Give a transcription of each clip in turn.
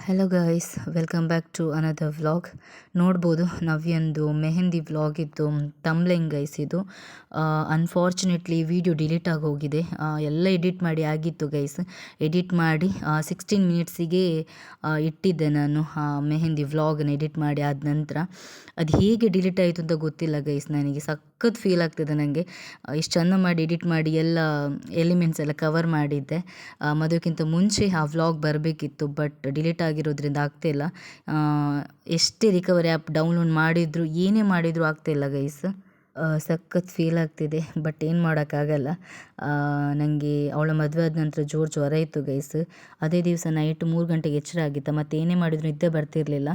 Hello guys, welcome back to another vlog. ನೋಡ್ಬೋದು ನವ್ಯಂದು mehndi vlog ಇತ್ತು ತಮ್ಲೆಂಗ್ ಗೈಸ್. ಇದು ಅನ್ಫಾರ್ಚುನೇಟ್ಲಿ ವಿಡಿಯೋ ಡಿಲೀಟ್ ಆಗಿ ಹೋಗಿದೆ. ಎಲ್ಲ ಎಡಿಟ್ ಮಾಡಿ ಆಗಿತ್ತು ಗೈಸ್. ಎಡಿಟ್ ಮಾಡಿ 16 ಮಿನಿಟ್ಸಿಗೆ ಇಟ್ಟಿದ್ದೆ ನಾನು ಮೆಹಂದಿ ವ್ಲಾಗನ್ನು ಎಡಿಟ್ ಮಾಡಿ ಆದ ನಂತರ. ಅದು ಹೇಗೆ ಡಿಲೀಟ್ ಆಯಿತು ಅಂತ ಗೊತ್ತಿಲ್ಲ ಗೈಸ್. ನನಗೆ ಸಖತ್ ಫೀಲ್ ಆಗ್ತದೆ. ನನಗೆ ಇಷ್ಟು ಚೆಂದ ಮಾಡಿ ಎಡಿಟ್ ಮಾಡಿ ಎಲ್ಲ ಎಲಿಮೆಂಟ್ಸ್ ಎಲ್ಲ ಕವರ್ ಮಾಡಿದ್ದೆ. ಮದುವೆಗಿಂತ ಮುಂಚೆ ಆ ವ್ಲಾಗ್ ಬರಬೇಕಿತ್ತು, ಬಟ್ ಡಿಲೀಟ್ ಆಗಿರೋದ್ರಿಂದ ಆಗ್ತಾಯಿಲ್ಲ. ಎಷ್ಟೇ ರಿಕವರಿ ಆ್ಯಪ್ ಡೌನ್ಲೋಡ್ ಮಾಡಿದರೂ ಏನೇ ಮಾಡಿದರೂ ಆಗ್ತಾಯಿಲ್ಲ ಗೈಸ್. ಸಖತ್ ಫೀಲ್ ಆಗ್ತಿದೆ, ಬಟ್ ಏನು ಮಾಡೋಕ್ಕಾಗಲ್ಲ. ನನಗೆ ಅವಳ ಮದುವೆ ಆದ ನಂತರ ಜೋರು ಜ್ವರ ಇತ್ತು ಗೈಸ್. ಅದೇ ದಿವಸ ನೈಟ್ 3 ಗಂಟೆಗೆ ಎಚ್ಚರ ಆಗಿತ್ತು. ಮತ್ತು ಏನೇ ಮಾಡಿದ್ರು ನಿದ್ದೆ ಬರ್ತಿರಲಿಲ್ಲ.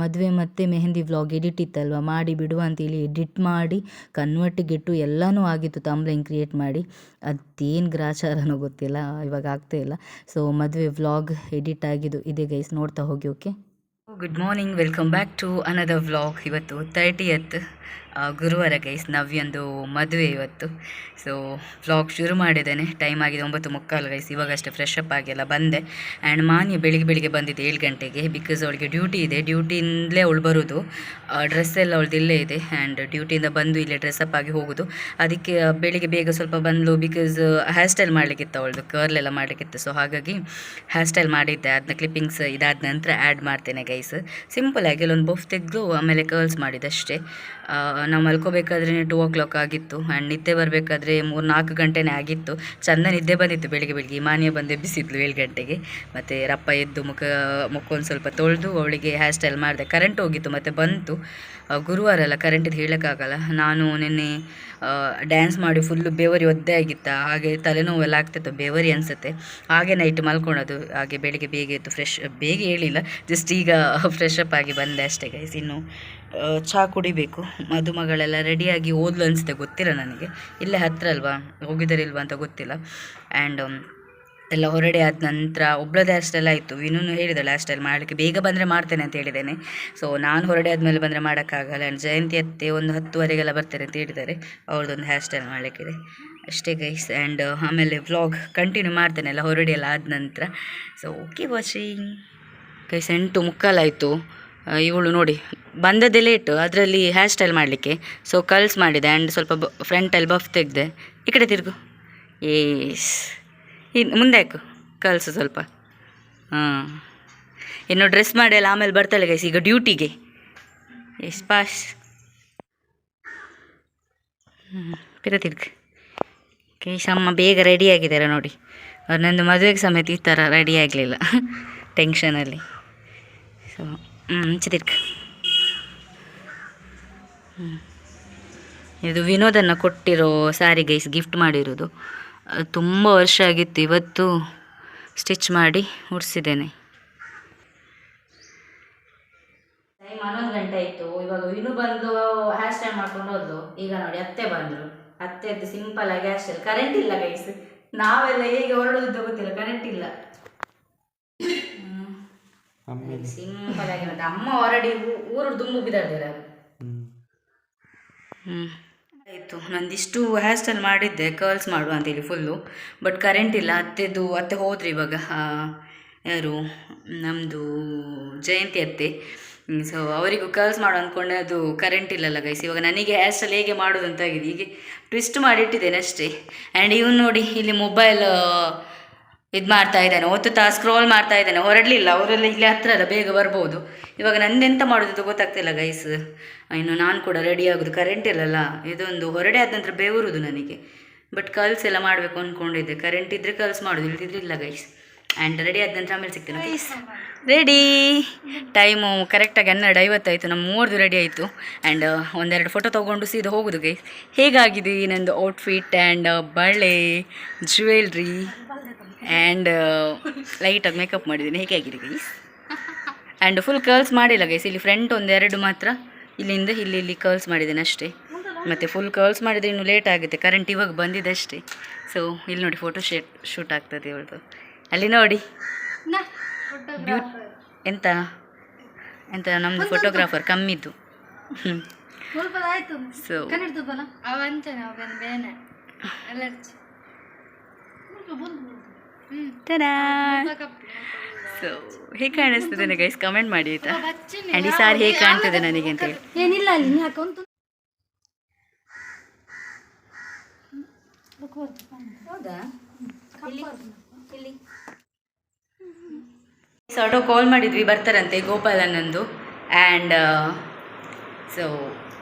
ಮದುವೆ ಮತ್ತು ಮೆಹಂದಿ ವ್ಲಾಗ್ ಎಡಿಟ್ ಇತ್ತಲ್ವ, ಮಾಡಿ ಬಿಡುವ ಅಂತೇಳಿ ಎಡಿಟ್ ಮಾಡಿ ಕನ್ವರ್ಟಿಗಿಟ್ಟು ಎಲ್ಲನೂ ಆಗಿತ್ತು ತಮ್ಲೈನ್ ಕ್ರಿಯೇಟ್ ಮಾಡಿ. ಅದೇನು ಗ್ರಾಚಾರನೋ ಗೊತ್ತಿಲ್ಲ, ಇವಾಗ ಆಗ್ತಾಯಿಲ್ಲ. ಸೊ ಮದುವೆ ವ್ಲಾಗ್ ಎಡಿಟ್ ಆಗಿದ್ದು ಇದೆ ಗೈಸ್, ನೋಡ್ತಾ ಹೋಗಿ. Okay, good morning, welcome back to another vlog. ಇವತ್ತು 30th ಗುರುವಾರ ಗೈಸ್, ನವ್ಯಂದು ಮದುವೆ ಇವತ್ತು. ಸೊ ವ್ಲಾಗ್ ಶುರು ಮಾಡಿದ್ದೇನೆ. ಟೈಮ್ ಆಗಿದೆ 9:45 ಗೈಸ್. ಇವಾಗಷ್ಟೇ ಫ್ರೆಶ್ ಅಪ್ ಆಗಿಲ್ಲ ಬಂದೆ. ಆ್ಯಂಡ್ ಮಾನ್ಯ ಬೆಳಿಗ್ಗೆ ಬಂದಿದ್ದೆ 7 ಗಂಟೆಗೆ. ಬಿಕಾಸ್ ಅವಳಿಗೆ ಡ್ಯೂಟಿ ಇದೆ, ಡ್ಯೂಟಿಯಿಂದಲೇ ಅವಳು ಬರೋದು. ಡ್ರೆಸ್ ಎಲ್ಲ ಅವಳದ್ದು ಇಲ್ಲೇ ಇದೆ. ಆ್ಯಂಡ್ ಡ್ಯೂಟಿಯಿಂದ ಬಂದು ಇಲ್ಲೇ ಡ್ರೆಸ್ಅಪ್ ಆಗಿ ಹೋಗೋದು. ಅದಕ್ಕೆ ಬೆಳಿಗ್ಗೆ ಬೇಗ ಸ್ವಲ್ಪ ಬಂದು, ಬಿಕಾಸ್ ಹೇರ್ ಸ್ಟೈಲ್ ಮಾಡಲಿಕ್ಕಿತ್ತು ಅವಳದು, ಕರ್ಲೆಲ್ಲ ಮಾಡಲಿಕ್ಕಿತ್ತು. ಸೊ ಹಾಗಾಗಿ ಹೇರ್ ಸ್ಟೈಲ್ ಮಾಡಿದ್ದೆ. ಅದನ್ನ ಕ್ಲಿಪ್ಪಿಂಗ್ಸ್ ಇದಾದ ನಂತರ ಆ್ಯಡ್ ಮಾಡ್ತೇನೆ ಗೈಸ್. ಸಿಂಪಲಾಗಿ ಒಂದು ಬಫ್ ತೆಗೆದು ಆಮೇಲೆ ಕರ್ಲ್ಸ್ ಮಾಡಿದೆ ಅಷ್ಟೇ. ನಾವು ಮಲ್ಕೋಬೇಕಾದ್ರೆ 2 o'clock ಆಗಿತ್ತು. ಆ್ಯಂಡ್ ನಿದ್ದೆ ಬರಬೇಕಾದ್ರೆ 3-4 ಗಂಟೆನೇ ಆಗಿತ್ತು. ಚೆಂದ ನಿದ್ದೆ ಬಂದಿತ್ತು ಬೆಳಿಗ್ಗೆ. ಮಾನ್ಯ ಬಂದು ಎಬ್ಬಿಸಿದ್ಲು 7 ಗಂಟೆಗೆ. ಮತ್ತು ರಪ್ಪ ಎದ್ದು ಮುಖ ಸ್ವಲ್ಪ ತೊಳೆದು ಅವಳಿಗೆ ಹೇರ್ ಸ್ಟೈಲ್ ಮಾಡಿದೆ. ಕರೆಂಟ್ ಹೋಗಿತ್ತು ಮತ್ತು ಬಂತು. ಗುರುವಾರ ಅಲ್ಲ, ಕರೆಂಟಿದ್ದು ಹೇಳೋಕ್ಕಾಗಲ್ಲ. ನಾನು ನಿನ್ನೆ ಡ್ಯಾನ್ಸ್ ಮಾಡಿ ಫುಲ್ಲು ಬೆವರಿ ಒದ್ದೆ ಆಗಿತ್ತ, ಹಾಗೆ ತಲೆನೋವೆಲ್ಲ ಆಗ್ತಿತ್ತು, ಬೆವರಿ ಅನಿಸುತ್ತೆ. ಹಾಗೆ ನೈಟ್ ಮಲ್ಕೊಳೋದು. ಹಾಗೆ ಬೆಳಿಗ್ಗೆ ಬೇಗ ಎದ್ದು ಬೇಗ ಹೇಳಿಲ್ಲ, ಜಸ್ಟ್ ಈಗ ಫ್ರೆಶ್ ಅಪ್ ಆಗಿ ಬಂದೆ ಅಷ್ಟೇ ಗೈಸ್. ಇನ್ನು ಚಹಾ ಕುಡಿಬೇಕು. ಮದುಮಗಳೆಲ್ಲ ರೆಡಿಯಾಗಿ ಓದ್ಲು ಅನಿಸುತ್ತೆ, ಗೊತ್ತಿಲ್ಲ ನನಗೆ. ಇಲ್ಲೇ ಹತ್ತಿರ ಅಲ್ವಾ, ಹೋಗಿದ್ದಾರಿಲ್ವಾ ಅಂತ ಗೊತ್ತಿಲ್ಲ. ಆ್ಯಂಡ್ ಎಲ್ಲ ಹೊರಡೆ ಆದ ನಂತರ ಒಬ್ಬಳದೇ ಹೇರ್ ಸ್ಟೈಲ್ ಆಯಿತು. ವಿನೂನು ಹೇಳಿದಳು ಹೇರ್ ಸ್ಟೈಲ್ ಮಾಡಲಿಕ್ಕೆ, ಬೇಗ ಬಂದರೆ ಮಾಡ್ತೇನೆ ಅಂತ ಹೇಳಿದ್ದೇನೆ. ಸೊ ನಾನು ಹೊರಡೆ ಆದಮೇಲೆ ಬಂದರೆ ಮಾಡೋಕ್ಕಾಗಲ್ಲ. ಆ್ಯಂಡ್ ಜಯಂತಿ ಅತ್ತೆ ಒಂದು 10:15 ಬರ್ತಾರೆ ಅಂತ ಹೇಳಿದ್ದಾರೆ. ಅವ್ರದ್ದೊಂದು ಹೇರ್ ಸ್ಟೈಲ್ ಮಾಡಲಿಕ್ಕಿದೆ ಅಷ್ಟೇ ಗೈಸ್. ಆ್ಯಂಡ್ ಆಮೇಲೆ ವ್ಲಾಗ್ ಕಂಟಿನ್ಯೂ ಮಾಡ್ತೇನೆ ಎಲ್ಲ ಹೊರಡೆ ಎಲ್ಲ ಆದ ನಂತರ. So okay watching guys. 8:45 ಆಯಿತು. ಇವಳು ನೋಡಿ ಬಂದದ್ದೇ ಲೇಟು, ಅದರಲ್ಲಿ ಹೇರ್ ಸ್ಟೈಲ್ ಮಾಡಲಿಕ್ಕೆ. ಸೊ ಕರ್ಲ್ಸ್ ಮಾಡಿದೆ ಆ್ಯಂಡ್ ಸ್ವಲ್ಪ ಫ್ರಂಟಲ್ಲಿ ಬಫ್ ತೆಗೆದೆ. ಈ ಕಡೆ ತಿರುಗು, ಏಸ್ ಇನ್ನು ಮುಂದೆ ಹಾಕು ಕರ್ಲ್ಸು ಸ್ವಲ್ಪ. ಇನ್ನು ಡ್ರೆಸ್ ಮಾಡಿ ಎಲ್ಲ ಆಮೇಲೆ ಬರ್ತಾಳೆ ಗೈಸ್ ಈಗ ಡ್ಯೂಟಿಗೆ. ಎಸ್ ಪಾಸ್ ತಿರ್ಗು ಗೈಸ್. ಅಮ್ಮ ಬೇಗ ರೆಡಿ ಆಗಿದ್ದಾರೆ ನೋಡಿ. ಅವ್ರು ನಂದು ಮದುವೆಗೆ ಸಮೇತ ಈ ಥರ ರೆಡಿ ಆಗಲಿಲ್ಲ, ಟೆನ್ಷನಲ್ಲಿ. ಸೊ ತಿರ್ಗು. ಇದು ವಿನೋದನ್ನು ಕೊಟ್ಟಿರೋ ಸ್ಯಾರಿ ಗೈಸ್, ಗಿಫ್ಟ್ ಮಾಡಿರೋದು. ತುಂಬ ವರ್ಷ ಆಗಿತ್ತು. ಇವತ್ತು ಸ್ಟಿಚ್ ಮಾಡಿ ಉಡಿಸಿದ್ದೇನೆ. ಟೈಮ್ 11 ಗಂಟೆ ಆಯಿತು. ಇವಾಗ ವಿನು ಬಂದು ಹೇರ್ ಸ್ಟೈಲ್ ಮಾಡ್ಕೊಂಡು ಹೋದ್ಲು. ಈಗ ನೋಡಿ ಅತ್ತೆ ಬಂದರು. ಅತ್ತೆದ್ದು ಸಿಂಪಲ್ ಆಗಿ ಹೇರ್ ಸ್ಟೈಲ್. ಕರೆಂಟ್ ಇಲ್ಲ ಗೈಸ್, ನಾವೆಲ್ಲ ಹೇಗೆ ಹೊರಡೋದು ಗೊತ್ತಿಲ್ಲ, ಕರೆಂಟ್ ಇಲ್ಲ. ಸಿಂಪಲ್ ಆಗಿ ಮತ್ತೆ ಅಮ್ಮ ಹೊರಡಿ ಊರು ದುಂಬು ಬಿದ್ದಾಡ್ದಿರ. ಆಯಿತು, ನಂದಿಷ್ಟು ಹೇರ್ ಸ್ಟೈಲ್ ಮಾಡಿದ್ದೆ ಕರ್ಲ್ಸ್ ಮಾಡುವ ಅಂತೇಳಿ ಫುಲ್ಲು. ಬಟ್ ಕರೆಂಟ್ ಇಲ್ಲ. ಅತ್ತೆ ಹೋದ್ರಿ ಇವಾಗ. ಯಾರು ನಮ್ಮದು ಜಯಂತಿ ಅತ್ತೆ. ಸೊ ಅವರಿಗೂ ಕರ್ಲ್ಸ್ ಮಾಡು ಅಂದ್ಕೊಂಡೆ, ಅದು ಕರೆಂಟ್ ಇಲ್ಲಲ್ಲ ಗೈಸ್. ಇವಾಗ ನನಗೆ ಹೇರ್ ಸ್ಟೈಲ್ ಹೇಗೆ ಮಾಡೋದು ಅಂತಾಗಿದೆ. ಹೀಗೆ ಟ್ವಿಸ್ಟ್ ಮಾಡಿಟ್ಟಿದ್ದೇನೆ ಅಷ್ಟೇ. ಆ್ಯಂಡ್ ಇವನು ನೋಡಿ ಇಲ್ಲಿ ಮೊಬೈಲ್ ಇದು ಮಾಡ್ತಾ ಇದ್ದಾನೆ, ಒತ್ತುತ್ತಾ ಸ್ಕ್ರೋಲ್ ಮಾಡ್ತಾ ಇದ್ದಾನೆ. ಹೊರಡಲಿಲ್ಲ, ಅವರೆಲ್ಲ ಇಲ್ಲಿ ಹತ್ರ ಅಲ್ಲ, ಬೇಗ ಬರ್ಬೋದು. ಇವಾಗ ನಂದೆಂತ ಮಾಡೋದು ಗೊತ್ತಾಗ್ತಿಲ್ಲ ಗೈಸ್. ಇನ್ನು ನಾನು ಕೂಡ ರೆಡಿ ಆಗೋದು. ಕರೆಂಟ್ ಇಲ್ಲಲ್ಲ, ಇದೊಂದು ಹೊರಡೆ ಆದ ನಂತರ ಬೇವುರುದು ನನಗೆ. ಬಟ್ ಕರ್ಲ್ಸ್ ಎಲ್ಲ ಮಾಡಬೇಕು ಅಂದ್ಕೊಂಡಿದ್ದೆ. ಕರೆಂಟ್ ಇದ್ದರೆ ಕರ್ಲ್ಸ್ ಮಾಡೋದು, ಇಲ್ದಿದ್ರಿಲ್ಲ ಗೈಸ್. ಆ್ಯಂಡ್ ರೆಡಿ ಆದ ನಂತರ ಆಮೇಲೆ ಸಿಗ್ತೇನೆ ಗೈಸ್. ರೆಡಿ ಟೈಮು ಕರೆಕ್ಟಾಗಿ 12:50 ಆಯಿತು. ನಮ್ಮ 3 ರೆಡಿ ಆಯಿತು. ಆ್ಯಂಡ್ ಒಂದೆರಡು ಫೋಟೋ ತೊಗೊಂಡು ಸೀದಾ ಹೋಗೋದು ಗೈಸ್. ಹೇಗಾಗಿದೆ ನಂದು ಔಟ್ಫಿಟ್ ಆ್ಯಂಡ್ ಬಳೆ, ಜ್ಯುವೆಲ್ರಿ ಆ್ಯಂಡ್ ಲೈಟಾಗಿ ಮೇಕಪ್ ಮಾಡಿದ್ದೀನಿ. ಹೇಗೆ ಆಗಿದೆ ಗೈಸ್? ಆ್ಯಂಡ್ ಫುಲ್ ಕರ್ಲ್ಸ್ ಮಾಡಿಲ್ಲ ಗೈಸ್. ಇಲ್ಲಿ ಫ್ರಂಟ್ 1-2 ಮಾತ್ರ, ಇಲ್ಲಿಂದ ಇಲ್ಲಿ ಕರ್ಲ್ಸ್ ಮಾಡಿದ್ದೇನೆ ಅಷ್ಟೇ. ಮತ್ತು ಫುಲ್ ಕರ್ಲ್ಸ್ ಮಾಡಿದರೆ ಇನ್ನೂ ಲೇಟ್ ಆಗುತ್ತೆ, ಕರೆಂಟ್ ಇವಾಗ ಬಂದಿದೆ ಅಷ್ಟೇ. ಸೊ ಇಲ್ಲಿ ನೋಡಿ ಫೋಟೋ ಶೂಟ್ ಆಗ್ತದೆ ಇವಳದು. ಅಲ್ಲಿ ನೋಡಿ ಎಂತ ನಮ್ಮದು ಫೋಟೋಗ್ರಾಫರ್ ಕಮ್ಮಿದ್ದು. ಸೊ ಸೊ ಹೇಗೆ ಕಾಣಿಸ್ತದೆ ಗೈಸ್ ಕಮೆಂಟ್ ಮಾಡಿ ಆಯ್ತಾ. ಆ್ಯಂಡ್ ಈ ಸಾರಿ ಹೇಗೆ ಕಾಣ್ತದೆ ನನಗೆ ಅಂತೇಳಿ. ಏನಿಲ್ಲ ಅಲ್ಲಿ ಹಾಕೊಂತ ಆಟೋ ಕಾಲ್ ಮಾಡಿದ್ವಿ ಬರ್ತಾರಂತೆ ಗೋಪಾಲನಂದು. And so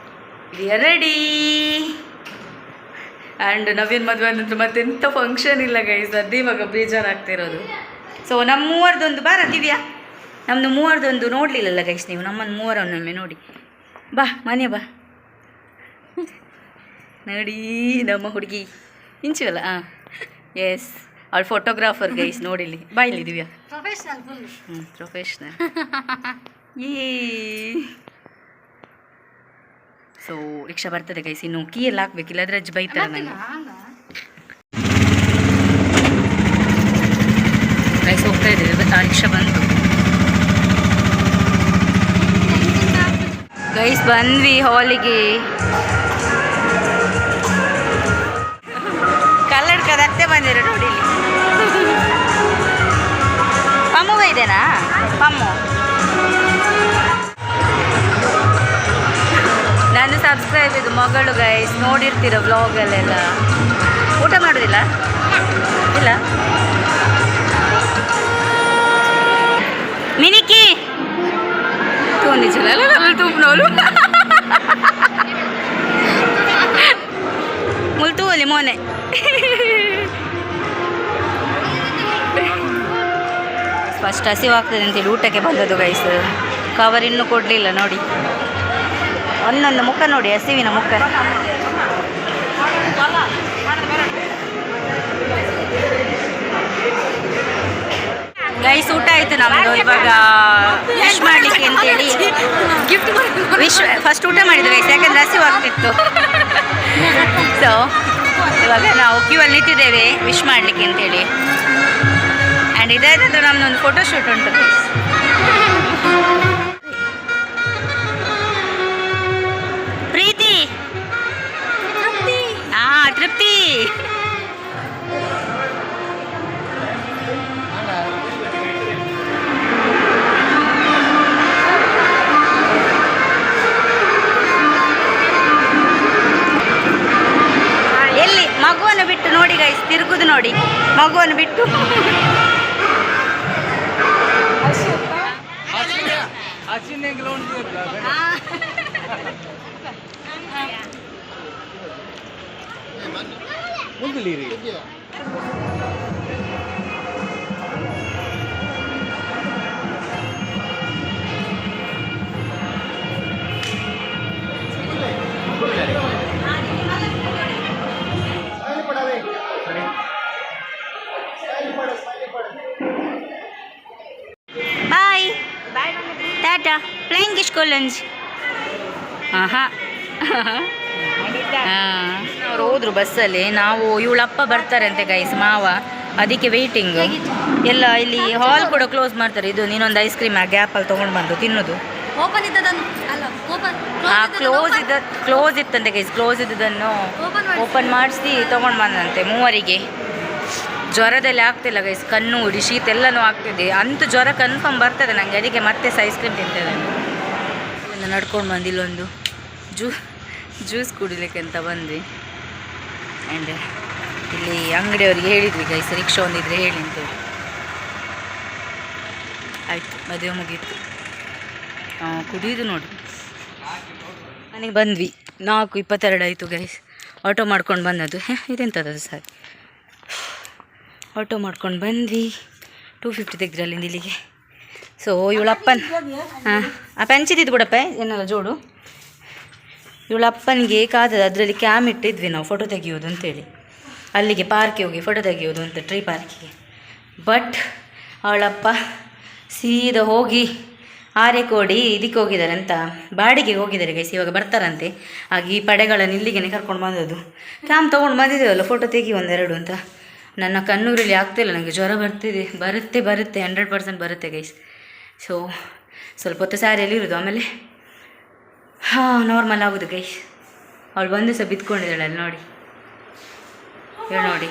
we are ready. And Naveen ಮದುವೆ ಅನ್ನಂದ್ರೆ ಮತ್ತೆಂಥ ಫಂಕ್ಷನ್ ಇಲ್ಲ ಗೈಸ್, ಅದೇ ಇವಾಗ ಬೇಜಾರಾಗ್ತಿರೋದು. ಸೊ ನಮ್ಮ ಮೂವರದೊಂದು ಬಾರ ದಿವ್ಯಾ, ನಮ್ಮದು ಮೂವರದೊಂದು ನೋಡಲಿಲ್ಲಲ್ಲ ಗೈಸ್ ನೀವು, ನಮ್ಮನ್ನು ಮೂವರನ್ನೊಮ್ಮೆ ನೋಡಿ ಬಾ ಮನೆ ಬಾ ನೋಡಿ ನಮ್ಮ ಹುಡುಗಿ ಇಂಚುವಲ್ಲ. ಹಾಂ ಎಸ್ ಅವಳು ಫೋಟೋಗ್ರಾಫರ್ ಗೈಸ್ ನೋಡಿಲಿ. ಬಾ ಇಲ್ಲಿ ದಿವ್ಯಾ. ಪ್ರೊಫೆಷ್ನಲ್ ಈ ಸೊ ರಿಕ್ಷಾ ಬರ್ತದೆ ಗೈಸ್, ಇನ್ನು ಕೀ ಎಲ್ಲ ಹಾಕ್ಬೇಕಿಲ್ಲ, ಅದ್ರ ಅಜ್ಜಿ ಬೈತಾರೆ ನನಗೆ. ಗೈಸ್ ಹೋಗ್ತಾ ಇದ್ದೇವೆ, ಆ ರಿಕ್ಷಾ ಬಂತು ಗೈಸ್, ಬಂದ್ವಿ ಹಾಲಿಗೆ. ಕಲ್ಲಡ್ಕದ ಅತ್ತೆ ಬಂದಿರ ನೋಡಿ. ಪಮ್ಮು ಬೈದೇನಾ? ಪಮ್ಮು ನಾನು ಸಬ್ಸ್ಕ್ರೈಬ್ ಇದು ಮಗಳು ಗೈಸ್, ನೋಡಿರ್ತೀರ ವ್ಲಾಗಲ್ಲೆಲ್ಲ. ಊಟ ಮಾಡೋದಿಲ್ಲ ಇಲ್ಲ ಮಿನಿಕಿ ತೂನಿಚ್ಚಲ್ಲ ತೂಪ್ನೋಲು ಮುಲ್ತೂಲಿ ಮೋನೆ. ಫಸ್ಟ್ ಹಸಿವಾಗ್ತದೆ ಅಂತೇಳಿ ಊಟಕ್ಕೆ ಬಂದದ್ದು ಗೈಸ್. ಕವರ್ ಇನ್ನೂ ಕೊಡಲಿಲ್ಲ ನೋಡಿ, ಒಂದೊಂದು ಮುಖ ನೋಡಿ, ಹಸಿವಿನ ಮುಖ. ಗೈಸ್ ಊಟ ಆಯಿತು ನಮ್ಮದು. ಇವಾಗ ವಿಶ್ ಮಾಡಲಿಕ್ಕೆ ಅಂತೇಳಿ ಫಸ್ಟ್ ಊಟ ಮಾಡಿದ್ದು ಗೈಸ್, ಯಾಕಂದರೆ ಹಸಿವಾಗ್ತಿತ್ತು. ಸೊ ಇವಾಗ ನಾವು ಕ್ಯೂ ಅಲ್ಲಿ ನಿಂತಿದ್ದೇವೆ ವಿಶ್ ಮಾಡಲಿಕ್ಕೆ ಅಂತೇಳಿ. ಆ್ಯಂಡ್ ಇದಾಯ್ತಂದ್ರೆ ನಮ್ಮದೊಂದು ಫೋಟೋಶೂಟ್ ಉಂಟು. ಪ್ರೀತಿ ಹಾಂ ತೃಪ್ತಿ ಎಲ್ಲಿ ಮಗುವನ್ನು ಬಿಟ್ಟು ನೋಡಿ ಗೈಸ್, ತಿರುಗುದು ನೋಡಿ ಮಗುವನ್ನು ಬಿಟ್ಟು. ಬಾಯ್ ಟಾಟಾ ಪ್ಲೇಯಿಂಗ್ ಇಸ್ಕೊಳ್ಳಂಜ್. ಹಾಂ ಅವ್ರು ಹೋದ್ರು ಬಸ್ಸಲ್ಲಿ. ನಾವು ಇವಳಪ್ಪ ಬರ್ತಾರೆ ಅಂತೆ ಗೈಸ್, ಮಾವ, ಅದಕ್ಕೆ ವೆಯ್ಟಿಂಗ್ ಎಲ್ಲ. ಇಲ್ಲಿ ಹಾಲ್ ಕೂಡ ಕ್ಲೋಸ್ ಮಾಡ್ತಾರೆ. ಇದು ನೀನೊಂದು ಐಸ್ ಕ್ರೀಮ್ ಆ ಗ್ಯಾಪಲ್ಲಿ ತೊಗೊಂಡು ಬಂದು ತಿನ್ನೋದು. ಕ್ಲೋಸ್ ಇತ್ತಂತೆ ಗೈಸ್, ಕ್ಲೋಸ್ ಇದ್ದದನ್ನು ಓಪನ್ ಮಾಡಿಸಿ ತೊಗೊಂಡು ಬಂದಂತೆ ಮೂವರಿಗೆ. ಜ್ವರದಲ್ಲಿ ಆಗ್ತಿಲ್ಲ ಗೈಸ್, ಕಣ್ಣು ಉರಿ ಶೀತ ಎಲ್ಲನೂ ಆಗ್ತಿದೆ. ಅಂತೂ ಜ್ವರ ಕನ್ಫರ್ಮ್ ಬರ್ತದೆ ನನಗೆ, ಅದಕ್ಕೆ ಮತ್ತೆ ಐಸ್ ಕ್ರೀಮ್ ತಿಂತೇನೆ. ಇಲ್ಲಿಂದ ನಡ್ಕೊಂಡು ಬಂದು ಇಲ್ಲೊಂದು ಜ್ಯೂಸ್ ಕುಡಿಲಿಕ್ಕೆ ಅಂತ ಬಂದ್ವಿ. ಆ್ಯಂಡ್ ಇಲ್ಲಿ ಅಂಗಡಿಯವ್ರಿಗೆ ಹೇಳಿದ್ವಿ ಗೈಸ್, ರಿಕ್ಷಾ ಒಂದಿದ್ರೆ ಹೇಳಿ ಅಂತೇಳಿ. ಆಯಿತು, ಮದುವೆ ಮುಗೀತು. ಕುಡಿಯೋದು ನೋಡಿ. ಮನೆಗೆ ಬಂದ್ವಿ 4:22 ಆಯಿತು ಗೈಸ್. ಆಟೋ ಮಾಡ್ಕೊಂಡು ಬಂದದ್ದು. ಇದೆಂಥದ್ದು ಸರ್, ಆಟೋ ಮಾಡ್ಕೊಂಡು ಬಂದ್ವಿ. 250 ತೆಗ್ದ್ರಲ್ಲಿಂದ ಇಲ್ಲಿಗೆ. ಸೊ ಇವಳಪ್ಪನ ಹಾಂ ಆ ಪೆಂಚಿದ್ದು ಬಿಡಪ್ಪ ಏನೆಲ್ಲ ಜೋಡು. ಇವಳಪ್ಪನಿಗೆ ಕಾದದ, ಅದರಲ್ಲಿ ಕ್ಯಾಮ್ ಇಟ್ಟಿದ್ವಿ ನಾವು ಫೋಟೋ ತೆಗಿಯೋದು ಅಂತೇಳಿ. ಅಲ್ಲಿಗೆ ಪಾರ್ಕಿಗೆ ಹೋಗಿ ಫೋಟೋ ತೆಗಿಯೋದು ಅಂತ, ಟ್ರೀ ಪಾರ್ಕಿಗೆ. ಬಟ್ ಅವಳಪ್ಪ ಸೀದಾ ಹೋಗಿ ಆರೆಕೋಡಿ ಇದಕ್ಕೆ ಹೋಗಿದ್ದಾರೆ ಅಂತ, ಬಾಡಿಗೆಗೆ ಹೋಗಿದ್ದಾರೆ ಗೈಸ್. ಇವಾಗ ಬರ್ತಾರಂತೆ. ಹಾಗೆ ಈ ಪಡೆಗಳನ್ನು ಇಲ್ಲಿಗೆ ಕರ್ಕೊಂಡು ಬಂದದ್ದು. ಕ್ಯಾಮ್ ತೊಗೊಂಡು ಬಂದಿದ್ದೇವಲ್ಲ ಫೋಟೋ ತೆಗಿ ಒಂದೆರಡು ಅಂತ. ನನ್ನ ಕಣ್ಣೂರಲ್ಲಿ ಆಗ್ತಿಲ್ಲ, ನನಗೆ ಜ್ವರ ಬರ್ತಿದೆ. ಬರುತ್ತೆ 100% ಬರುತ್ತೆ ಗೈಸ್. ಸೊ ಸ್ವಲ್ಪ ಹೊತ್ತು ಸ್ಯಾರಿಯಲ್ಲಿ ಇರೋದು, ಆಮೇಲೆ ನಾರ್ಮಲ್ ಆಗೋದು ಗೈಸ್. ಅವಳು ಬಂದು ಸಹ ಬಿತ್ಕೊಂಡಿದ್ದಾಳೆ ಅಲ್ಲಿ ನೋಡಿ, ಹೇಳಿ ನೋಡಿ.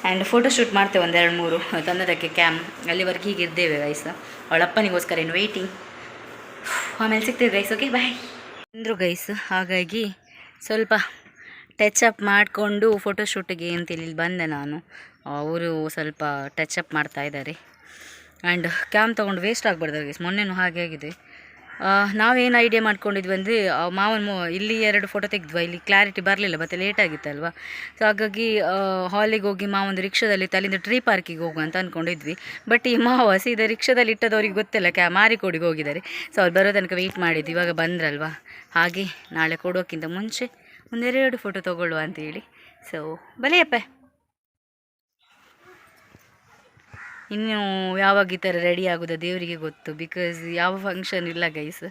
ಆ್ಯಂಡ್ ಫೋಟೋಶೂಟ್ ಮಾಡ್ತೇವೆ ಒಂದೆರಡು ಮೂರು ತಂದದಕ್ಕೆ ಕ್ಯಾಮ್ ಅಲ್ಲಿವರೆಗೆ ಹೀಗೆ ಇದ್ದೇವೆ ಗೈಸ್. ಅವಳ ಅಪ್ಪನಿಗೋಸ್ಕರ ಇನ್ನು ವೆಯ್ಟಿಂಗ್. ಆಮೇಲೆ ಸಿಗ್ತೇವೆ ಗೈಸ್. ಓಕೆ ಬಾಯ್ ಅಂದರು ಗೈಸ್. ಹಾಗಾಗಿ ಸ್ವಲ್ಪ ಟಚಪ್ ಮಾಡಿಕೊಂಡು ಫೋಟೋಶೂಟಿಗೆ ಅಂತೇಳಿ ಇಲ್ಲಿ ಬಂದೆ ನಾನು. ಅವರು ಸ್ವಲ್ಪ ಟಚಪ್ ಮಾಡ್ತಾ ಇದ್ದಾರೆ. ಆ್ಯಂಡ್ ಕ್ಯಾಮ್ ತೊಗೊಂಡು ವೇಸ್ಟ್ ಆಗಬಾರ್ದು ಗೈಸ್. ಮೊನ್ನೆನೂ ಹಾಗೆ ಆಗಿದೆ. ನಾವೇನು ಐಡಿಯಾ ಮಾಡ್ಕೊಂಡಿದ್ವಿ ಅಂದರೆ ಮಾವನ ಇಲ್ಲಿ 2 ಫೋಟೋ ತೆಗೆದ್ವಿ. ಇಲ್ಲಿ ಕ್ಲಾರಿಟಿ ಬರಲಿಲ್ಲ, ಮತ್ತೆ ಲೇಟ್ ಆಗಿತ್ತಲ್ವ. ಸೊ ಹಾಗಾಗಿ ಹಾಲಿಗೆ ಹೋಗಿ ಮಾವೊಂದು ರಿಕ್ಷಾದಲ್ಲಿ ಅಲ್ಲಿಂದ ಟ್ರೀ ಪಾರ್ಕಿಗೆ ಹೋಗುವ ಅಂತ ಅಂದ್ಕೊಂಡಿದ್ವಿ. ಬಟ್ ಈ ಮಾವ ಸೀದಾ ರಿಕ್ಷಾದಲ್ಲಿ ಇಟ್ಟದವ್ರಿಗೆ ಗೊತ್ತಿಲ್ಲ ಮಾರಿಕೋಡಿಗೆ ಹೋಗಿದ್ದಾರೆ. ಸೊ ಅವ್ರು ಬರೋ ತನಕ ವೆಯ್ಟ್ ಮಾಡಿದ್ವಿ. ಇವಾಗ ಬಂದ್ರಲ್ವ, ಹಾಗೆ ನಾಳೆ ಕೊಡೋಕ್ಕಿಂತ ಮುಂಚೆ 1-2 ಫೋಟೋ ತೊಗೊಳ್ಳುವ ಅಂತೇಳಿ. ಸೊ ಬಲೆಯಪ್ಪ, ಇನ್ನು ಯಾವಾಗ ಈ ಥರ ರೆಡಿ ಆಗೋದು ದೇವರಿಗೆ ಗೊತ್ತು. ಬಿಕಾಸ್ ಯಾವ ಫಂಕ್ಷನ್ ಇಲ್ಲ ಗೈಸ್.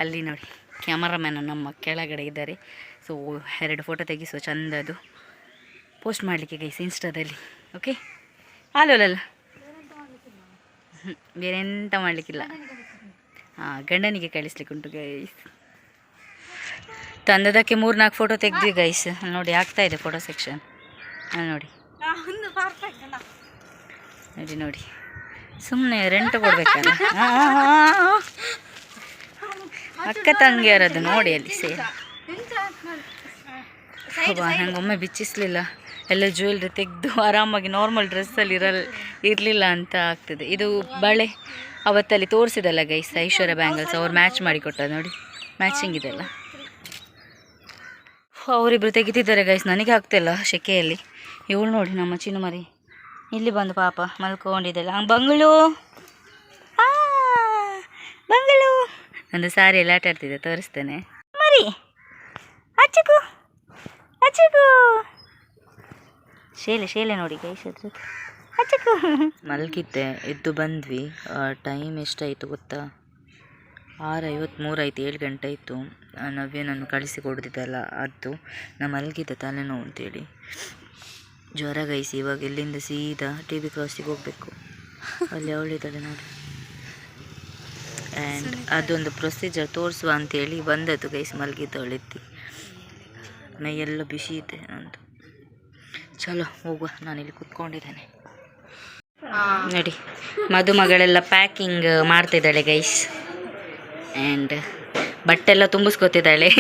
ಅಲ್ಲಿ ನೋಡಿ ಕ್ಯಾಮರಾಮ್ಯಾನ್ ನಮ್ಮ ಕೆಳಗಡೆ ಇದ್ದಾರೆ. ಸೊ 2 ಫೋಟೋ ತೆಗಿಸುವ ಚಂದದು ಪೋಸ್ಟ್ ಮಾಡಲಿಕ್ಕೆ ಗೈಸ್ ಇನ್ಸ್ಟಾದಲ್ಲಿ. ಓಕೆ ಅಲ್ಲಲ್ಲ ಬೇರೆ ಎಂತ ಮಾಡಲಿಕ್ಕಿಲ್ಲ. ಗಂಡನಿಗೆ ಕಳಿಸ್ಲಿಕ್ಕೆ ಉಂಟು ಗೈಸ್. ತಂದದಕ್ಕೆ 3-4 ಫೋಟೋ ತೆಗೆದ್ವಿ ಗೈಸ್. ನೋಡಿ ಆಗ್ತಾಯಿದೆ ಫೋಟೋ ಸೆಕ್ಷನ್. ನೋಡಿ ನೋಡಿ ನೋಡಿ, ಸುಮ್ಮನೆ ರೆಂಟ್ ಕೊಡ್ಬೇಕಲ್ಲ. ಅಕ್ಕ ತಂಗಿಯರದು ನೋಡಿ ಅಲ್ಲಿ ಸೇರಿ. ಹೌದಾ, ನಂಗೊಮ್ಮೆ ಬಿಚ್ಚಿಸ್ಲಿಲ್ಲ. ಎಲ್ಲ ಜ್ಯುವೆಲ್ರಿ ತೆಗೆದು ಆರಾಮಾಗಿ ನಾರ್ಮಲ್ ಡ್ರೆಸ್ಸಲ್ಲಿ ಇರಲಿಲ್ಲ ಅಂತ ಆಗ್ತದೆ. ಇದು ಬಳೆ ಅವತ್ತಲ್ಲಿ ತೋರಿಸಿದಲ್ಲ ಗೈಸ್, ಐಶ್ವರ್ಯ ಬ್ಯಾಂಗಲ್ಸ್ ಅವ್ರು ಮ್ಯಾಚ್ ಮಾಡಿ ಕೊಟ್ಟ ನೋಡಿ, ಮ್ಯಾಚಿಂಗ್ ಇದೆಲ್ಲ. ಅವರಿಬ್ಬರು ತೆಗಿತಿದ್ದಾರೆ ಗೈಸ್, ನನಗೆ ಆಗ್ತಿಲ್ಲ ಶೆಕೆಯಲ್ಲಿ. ಇವಳು ನೋಡಿ ನಮ್ಮ ಚಿನ್ನು ಮರಿ ಇಲ್ಲಿ ಬಂದು ಪಾಪ ಮಲ್ಕೊಂಡಿದ್ದಲ್ಲ. ಬಂಗಳು ಬಂಗಳು ಒಂದು ಸಾರಿ ಎಲ್ಲ ಆಟ ಆಡ್ತಿದ್ದೆ, ತೋರಿಸ್ತೇನೆ ಮರಿ. ಅಚ್ಚಕು ಅಚ್ಚಕು ಶೇಲೆ ನೋಡಿ ಗೈಸ್ ಅದ್ರ ಅಚ್ಚಕು. ಮಲಗಿದ್ದೆ, ಎದ್ದು ಬಂದ್ವಿ. ಟೈಮ್ ಎಷ್ಟಾಯಿತು ಗೊತ್ತಾ? 6:53 ಆಯಿತು. 7 ಗಂಟೆ ಆಯಿತು. ನವ್ಯನನ್ನು ಕಳಿಸಿ ಕೊಡ್ತಿದ್ದಲ್ಲ ಅದು. ನಾ ಮಲಗಿದ್ದೆ, ತಲೆನೋವು ಅಂತೇಳಿ. ಜ್ವರ ಗೈಸ್. ಇವಾಗ ಇಲ್ಲಿಂದ ಸೀದಾ TV ಕ್ರಾಸಿಗೆ ಹೋಗಬೇಕು. ಅಲ್ಲಿ ಅವಳಿದ್ದಾಳೆ ನೋಡಿ. ಆ್ಯಂಡ್ ಅದೊಂದು ಪ್ರೊಸೀಜರ್ ತೋರಿಸುವ ಅಂತೇಳಿ ಬಂದದ್ದು ಗೈಸ್. ಮಲಗಿದ್ದವಳಿದ್ದಿ, ಮೈಯೆಲ್ಲ ಬಿಸಿ ಇದೆ ನಂದು. ಚಲೋ ಹೋಗುವ, ನಾನಿಲ್ಲಿ ಕೂತ್ಕೊಂಡಿದ್ದೇನೆ ನೋಡಿ. ಮದುಮಗಳೆಲ್ಲ ಪ್ಯಾಕಿಂಗ್ ಮಾಡ್ತಿದ್ದಾಳೆ ಗೈಸ್. ಆ್ಯಂಡ್ ಬಟ್ಟೆಲ್ಲ ತುಂಬಿಸ್ಕೊತಿದ್ದಾಳೆ.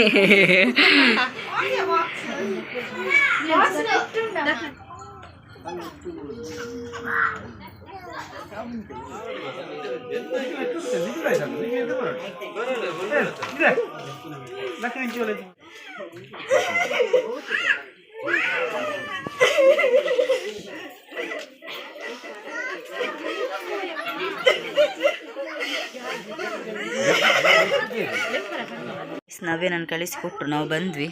ನಾವೇ ನಾನು ಕಳಿಸಿಕೊಟ್ರು. ನಾವು ಬಂದ್ವಿ,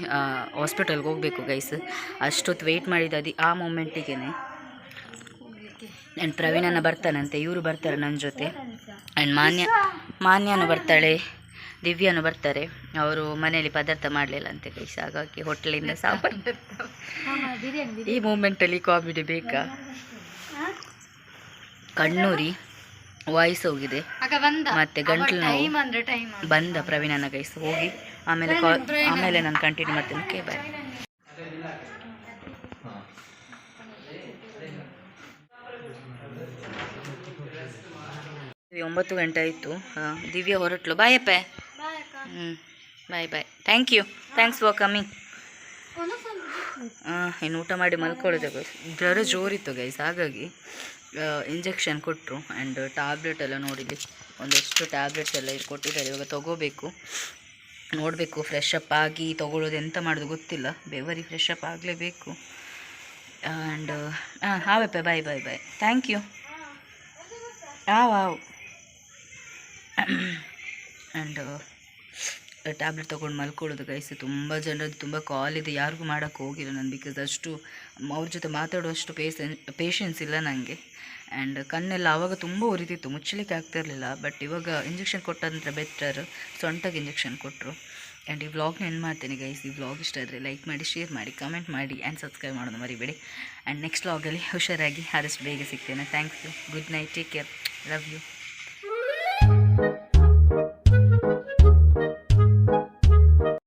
ಹಾಸ್ಪಿಟಲ್ಗೆ ಹೋಗಬೇಕು ಗೈಸ್. ಅಷ್ಟೊತ್ತು ವೆಯ್ಟ್ ಮಾಡಿದ್ದು ಅದು ಆ ಮೂಮೆಂಟಿಗೆ. ಆ್ಯಂಡ್ ಪ್ರವೀಣನ ಬರ್ತಾನಂತೆ, ಇವರು ಬರ್ತಾರೆ ನನ್ನ ಜೊತೆ. ಆ್ಯಂಡ್ ಮಾನ್ಯನು ಬರ್ತಾಳೆ, ದಿವ್ಯಾನು ಬರ್ತಾರೆ. ಅವರು ಮನೆಯಲ್ಲಿ ಪದಾರ್ಥ ಮಾಡಲಿಲ್ಲ ಅಂತೆ ಗೈಸ್, ಹಾಗಾಗಿ ಹೋಟ್ಲಿಂದ ಸಾಂಬಾರು. ಈ ಮೂಮೆಂಟಲ್ಲಿ ಕಾಮಿಡಿ ಬೇಕಾ? ಕಣ್ಣೂರಿ ವಾಯ್ಸ್ ಹೋಗಿದೆ, ಮತ್ತೆ ಗಂಟ್ಲು ನೋವು. ಬಂದ ಪ್ರವೀಣನ ಗೈಸ್, ಹೋಗಿ ಆಮೇಲೆ ನಾನು ಕಂಟಿನ್ಯೂ ಮಾಡ್ತೀನಿ. Okay bye. 9 ಗಂಟೆ ಆಯಿತು. ದಿವ್ಯಾ ಹೊರಟ್ಲು. ಬಾಯಪ್ಪ. Bye bye. Thanks for coming. ಇನ್ನು ಊಟ ಮಾಡಿ ಮಲ್ಕೊಳ್ಳೋದೆ ಗೈಸ್. ಜ್ವರ ಜೋರಿತ್ತು ಗೈಸ್, ಹಾಗಾಗಿ ಇಂಜೆಕ್ಷನ್ ಕೊಟ್ಟರು. ಆ್ಯಂಡ್ ಟ್ಯಾಬ್ಲೆಟ್ ಎಲ್ಲ ನೋಡಿಲಿ, ಒಂದಷ್ಟು ಟ್ಯಾಬ್ಲೆಟ್ಸ್ ಎಲ್ಲ ಇಲ್ಲಿ ಕೊಟ್ಟಿದ್ದಾರೆ. ಇವಾಗ ತೊಗೋಬೇಕು, ನೋಡಬೇಕು. ಫ್ರೆಶ್ ಅಪ್ ಆಗಿ ತೊಗೊಳ್ಳೋದು, ಎಂತ ಮಾಡೋದು ಗೊತ್ತಿಲ್ಲ. ಬೆವರಿ ಫ್ರೆಶ್ ಅಪ್ ಆಗಲೇಬೇಕು. ಆ್ಯಂಡ್ ಹಾವಪ್ಪ. Bye bye bye. Thank you. Wow. And tablet ತೊಗೊಂಡು ಮಲ್ಕೊಳ್ಳೋದು ಗೈಸ್. ತುಂಬ ಜನರದ್ದು ತುಂಬ ಕಾಲ್ ಇದೆ, ಯಾರಿಗೂ ಮಾಡೋಕ್ಕೆ ಹೋಗಿಲ್ಲ ನಾನು. ಬಿಕಾಸ್ ಅಷ್ಟು ಅವ್ರ ಜೊತೆ ಮಾತಾಡುವಷ್ಟು ಪೇಷನ್ಸ್ ಇಲ್ಲ ನನಗೆ. ಆ್ಯಂಡ್ ಕಣ್ಣೆಲ್ಲ ಆವಾಗ ತುಂಬ ಉರಿತಿತ್ತು, ಮುಚ್ಚಲಿಕ್ಕೆ ಆಗ್ತಿರಲಿಲ್ಲ. ಬಟ್ ಇವಾಗ ಇಂಜೆಕ್ಷನ್ ಕೊಟ್ಟಂದ್ರೆ ಬೆಟರ್. ಸೊಂಟಗೆ ಇಂಜೆಕ್ಷನ್ ಕೊಟ್ಟರು. ಆ್ಯಂಡ್ ಈ ವ್ಲಾಗ್ನ ಎಂಡ್ ಮಾಡ್ತೀನಿ ಗೈಸ್. ಈ ವ್ಲಾಗ್ ಇಷ್ಟ ಆದರೆ ಲೈಕ್ ಮಾಡಿ, ಶೇರ್ ಮಾಡಿ, ಕಮೆಂಟ್ ಮಾಡಿ ಆ್ಯಂಡ್ ಸಬ್ಸ್ಕ್ರೈಬ್ ಮಾಡೋದು ಮರಿಬೇಡಿ. ಆ್ಯಂಡ್ ನೆಕ್ಸ್ಟ್ ವ್ಲಾಗಲ್ಲಿ ಹುಷಾರಾಗಿ ಆದಷ್ಟು ಬೇಗ ಸಿಗ್ತೇನೆ. Thanks you. Good night. Take care. Love you.